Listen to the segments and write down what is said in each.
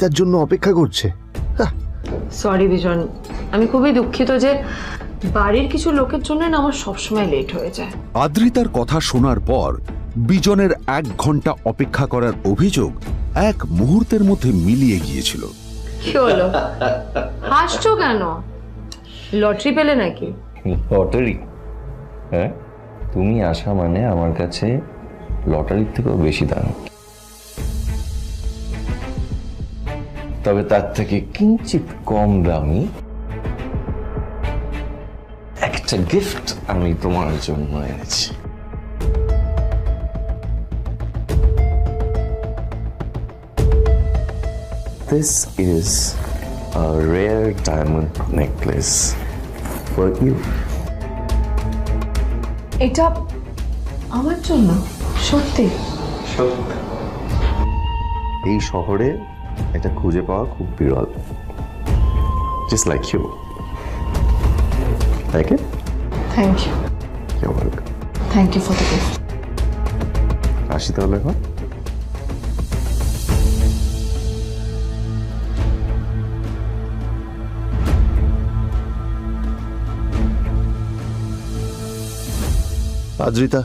তার জন্য অপেক্ষা করছে। সরি বিজন, আমি খুবই দুঃখিত যে বাড়ির কিছু লোকের জন্য না আমার সবসময় লেট হয়ে যায়। আদ্রিতার কথা শোনার পর বিজনের 1 ঘন্টা অপেক্ষা করার অভিযোগ 1 মুহূর্তের মধ্যে মিলিয়ে গিয়েছিল। কি হলো, হাসছো কেন? লটারি পেলে নাকি? লটারি? হ্যাঁ, তুমি আসা মানে আমার কাছে লটারির থেকেও বেশি দাম। তবে তার থেকে কিঞ্চিত কম দামি একটা গিফট আমি তোমার জন্য এনেছি। This is a rare diamond necklace for you. এটা আমার জন্য? সত্যি? এই শহরে এটা খুঁজে পাওয়া খুব বিরল। Just like you. Like it? Thank you. You're welcome. Thank you for the gift. আসি তাহলে এখন। আদ্রিতা,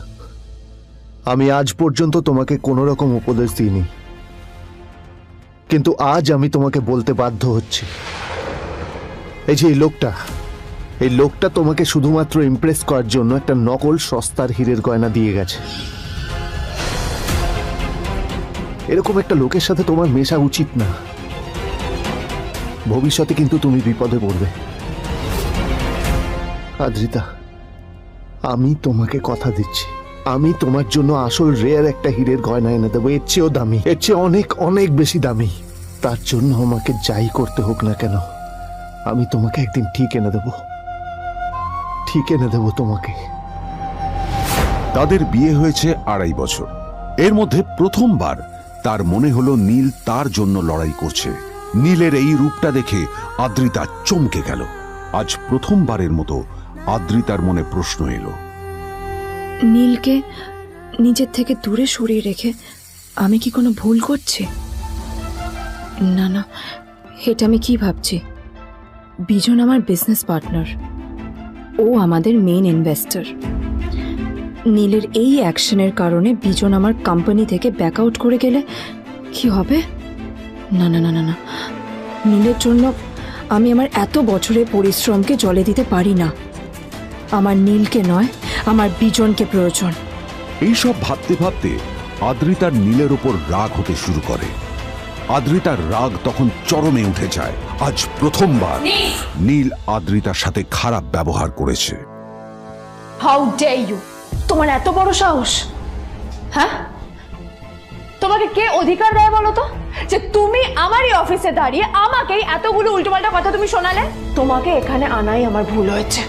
আমি আজ পর্যন্ত তোমাকে কোনো রকম উপদেশ দিইনি, কিন্তু আজ আমি তোমাকে বলতে বাধ্য হচ্ছি। এই যে এই লোকটা তোমাকে শুধুমাত্র ইমপ্রেস করার জন্য একটা নকল সস্তার হীরের গয়না দিয়ে গেছে। এরকম একটা লোকের সাথে তোমার মেশা উচিত না। ভবিষ্যতে কিন্তু তুমি বিপদে পড়বে। আদ্রিতা, আমি তোমাকে কথা দিচ্ছি, আমি তোমার জন্য আসল রেয়ার একটা হীরের গয়না এনে দেবো, এর চেয়েও দামি, এর চেয়ে অনেক অনেক বেশি দামি। তার জন্য আমাকে যাই করতে হোক না কেন, আমি তোমাকে একদিন ঠিক এনে দেবো তোমাকে। তাদের বিয়ে হয়েছে 2.5 বছর। এর মধ্যে প্রথমবার তার মনে হলো নীল তার জন্য লড়াই করছে। নীলের এই রূপটা দেখে আদ্রিতা চমকে গেল। আজ প্রথমবারের মতো আদ্রিতার মনে প্রশ্ন এলো, নীলকে নিজের থেকে দূরে সরিয়ে রেখে আমি কি কোনো ভুল করছি? না না, এটা আমি কি ভাবছি? বিজন আমার বিজনেস পার্টনার, ও আমাদের মেইন ইনভেস্টর। নীলের এই অ্যাকশনের কারণে বিজন আমার কোম্পানি থেকে ব্যাক আউট করে গেলে কি হবে? না না না না না, নীলের জন্য আমি আমার এত বছরের পরিশ্রমকে জলে দিতে পারি না। আমার নীলকে নয়, আমার বিজনকে প্রয়োজন। এইসব ভাবতে ভাবতে আদ্রিতার নীলের উপর রাগ হতে শুরু করে। আদ্রিতার রাগ তখন চরমে উঠে যায়। আজ প্রথমবার নীল আদ্রিতার সাথে খারাপ ব্যবহার করেছে। How dare you! তোমার এত বড় সাহস! হ্যাঁ, তোমাকে কে অধিকার দেয় বলো তো যে তুমি আমারই অফিসে দাঁড়িয়ে আমাকেই এতগুলো উল্টোপাল্টা কথা তুমি শোনালে? তোমাকে এখানে আনাই আমার ভুল হয়েছে,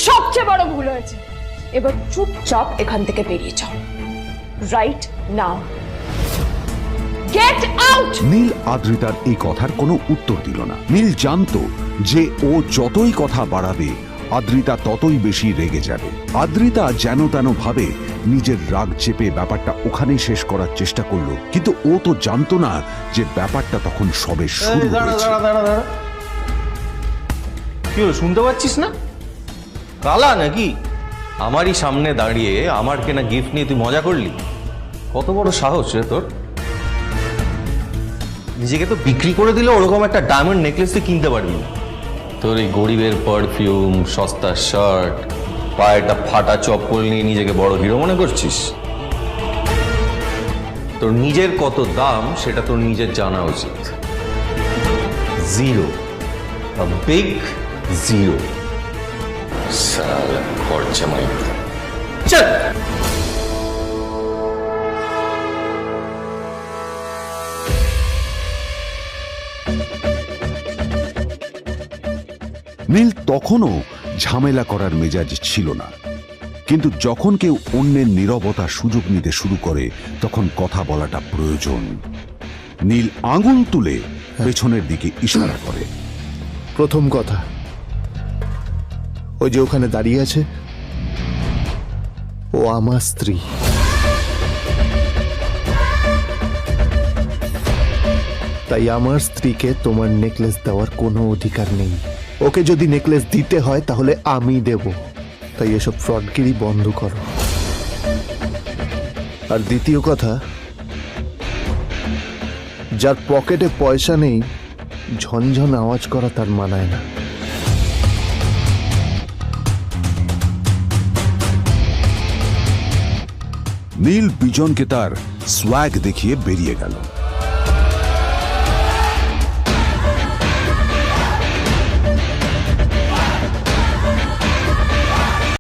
সবচেয়ে বড় ভুল হয়েছে। এবার চুপচাপ এখান থেকে বেরিয়ে যাও, right now. Get out! Neel আদ্রিতার এই কথার কোনো উত্তর দিল না। নীল জানতো যে ও যতই কথা বাড়াবে আদ্রিতা ততই বেশি রেগে যাবে। আদ্রিতা যেন তেন ভাবে নিজের রাগ চেপে ব্যাপারটা ওখানেই শেষ করার চেষ্টা করলো, কিন্তু ও তো জানতো না যে ব্যাপারটা তখন সবে শুরু হয়েছে। কি হলো, শুনতে পাচ্ছিস না? কালা নাকি? আমারই সামনে দাঁড়িয়ে আমার কেনা গিফট নিয়ে তুই মজা করলি? কত বড় সাহস রে তোর! নিজেকে তো বিক্রি করে দিলে ওরকম একটা ডায়মন্ড নেকলেস তুই কিনতে পারবি না। তোর এই গরিবের পারফিউম, সস্তা শার্ট, পায়েটা ফাটা চপ্পল নিয়ে নিজেকে বড় হিরো মনে করছিস? তোর নিজের কত দাম সেটা তোর নিজের জানা উচিত। Zero, big zero. সালা খরচা মাই চল। নীল তখনও ঝামেলা করার মেজাজ ছিল না, কিন্তু যখন কেউ অন্যের নীরবতা সুযোগ নিতে শুরু করে তখন কথা বলাটা প্রয়োজন। নীল আঙুল তুলে পেছনের দিকে ইশারা করে। প্রথম কথা, ওই যে ওখানে দাঁড়িয়ে আছে, ও আমার স্ত্রী। তাই আমার স্ত্রীকে তোমার নেকলেস দেওয়ার কোনো অধিকার নেই। ওকে যদি নেকলেস দিতে হয় তাহলে আমি দেব। তাই এসব ফ্রডগিরি বন্ধ করো। আর দ্বিতীয় কথা, যার পকেটে পয়সা নেই ঝনঝন আওয়াজ করা তার মানায় না। নীল বিজনকে তার সোয়াগ দেখিয়ে বেরিয়ে গেল।